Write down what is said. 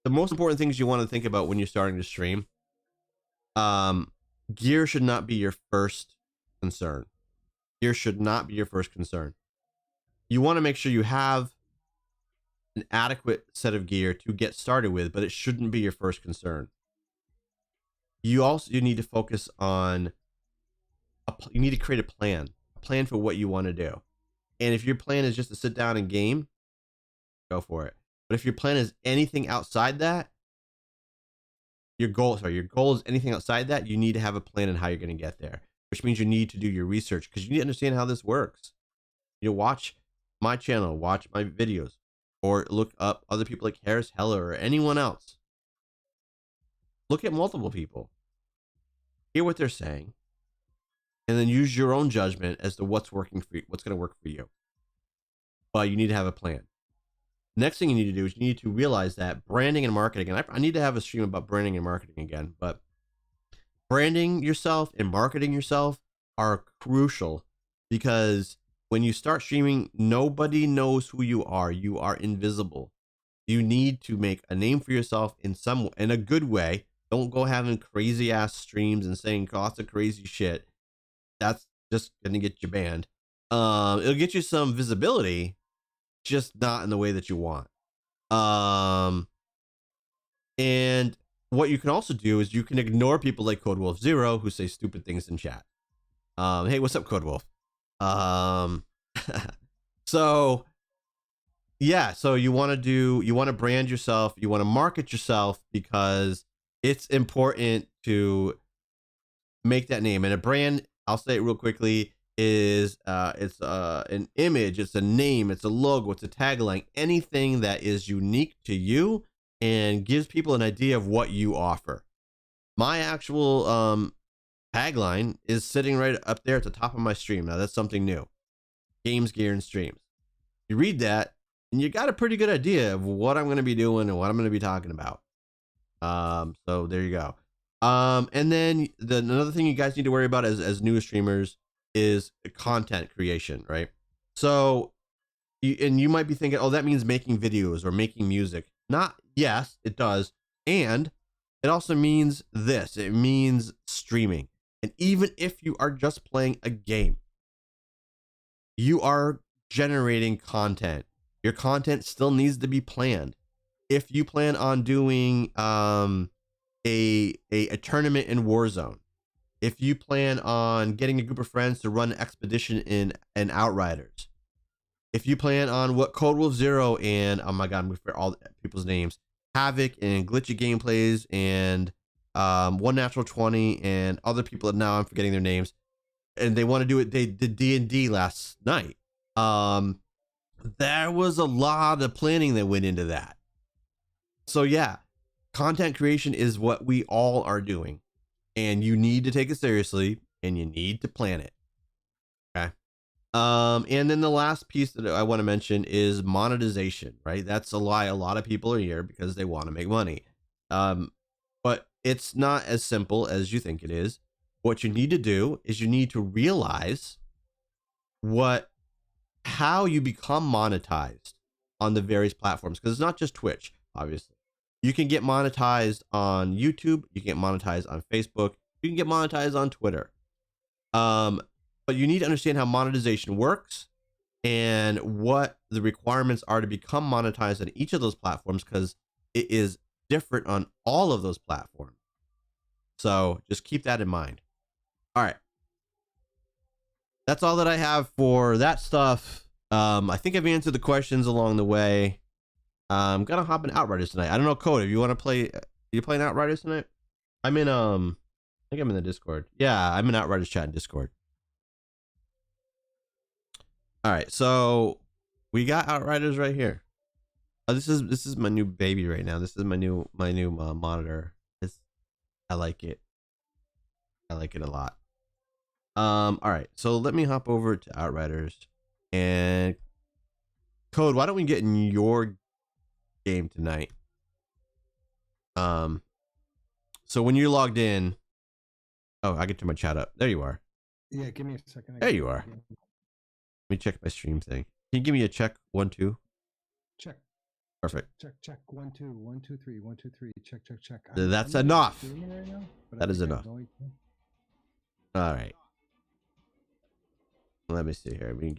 The most important things you want to think about when you're starting to stream, um, gear should not be your first concern. Gear should not be your first concern. You want to make sure you have an adequate set of gear to get started with, but it shouldn't be your first concern. You need to focus on you need to create a plan for what you want to do. And if your plan is just to sit down and game, go for it. But if your plan is anything outside that, your goal is anything outside that, you need to have a plan on how you're going to get there, which means you need to do your research because you need to understand how this works. You know, watch my channel, watch my videos, or look up other people like Harris Heller or anyone else. Look at multiple people, hear what they're saying, and then use your own judgment as to what's working for you, what's going to work for you. But you need to have a plan. Next thing you need to do is you need to realize that branding and marketing, and I need to have a stream about branding and marketing again, but branding yourself and marketing yourself are crucial because when you start streaming, nobody knows who you are. You are invisible. You need to make a name for yourself in a good way. Don't go having crazy ass streams and saying lots of crazy shit. That's just gonna get you banned. It'll get you some visibility, just not in the way that you want. And what you can also do is you can ignore people like Code Wolf Zero who say stupid things in chat. Hey, what's up, Code Wolf? So yeah, so you want to brand yourself, you want to market yourself because it's important to make that name. And a brand, I'll say it real quickly, is it's an image, it's a name, it's a logo, it's a tagline, anything that is unique to you and gives people an idea of what you offer. My actual tagline is sitting right up there at the top of my stream. Now that's something new. Games, gear, and streams. You read that and you got a pretty good idea of what I'm going to be doing and what I'm going to be talking about. So there you go. And then another thing you guys need to worry about as new streamers is content creation, right? So you might be thinking, oh, that means making videos or making music. Yes, it does. And it also means this. It means streaming. And even if you are just playing a game, you are generating content. Your content still needs to be planned. If you plan on doing a tournament in Warzone, if you plan on getting a group of friends to run an expedition in Outriders, if you plan on what Code Wolf Zero and, oh my god, we forget all people's names, Havoc and Glitchy Gameplays and One Natural 20 and other people that now I'm forgetting their names, and they want to do it, they did D&D last night. There was a lot of planning that went into that. So yeah, content creation is what we all are doing, and you need to take it seriously and you need to plan it. Okay. And then the last piece that I want to mention is monetization, right? That's a lie. A lot of people are here because they want to make money. But it's not as simple as you think it is. What you need to do is you need to realize how you become monetized on the various platforms, because it's not just Twitch, obviously. You can get monetized on YouTube, you can get monetized on Facebook, you can get monetized on Twitter. But you need to understand how monetization works and what the requirements are to become monetized on each of those platforms, because it is different on all of those platforms. So just keep that in mind. All right. That's all that I have for that stuff. I think I've answered the questions along the way. I'm gonna hop in Outriders tonight. I don't know, Code, if you want to play, you playing Outriders tonight? I'm in I think I'm in the Discord. Yeah, I'm in Outriders chat in Discord. All right, so we got Outriders right here. This is my new baby right now. This is my new monitor. I like it. I like it a lot. All right, so let me hop over to Outriders and Code. Why don't we get in your game tonight? So when you're logged in, oh, I get to my chat up. There you are. Yeah, give me a second. There you are. Let me check my stream thing. Can you give me a check 1 2? Check. Perfect. Check. 1 2 1 2 3 1 2 3. Check. That's I'm enough. doing it right now, but That I is think enough. I've always- All right. Let me see here. We can get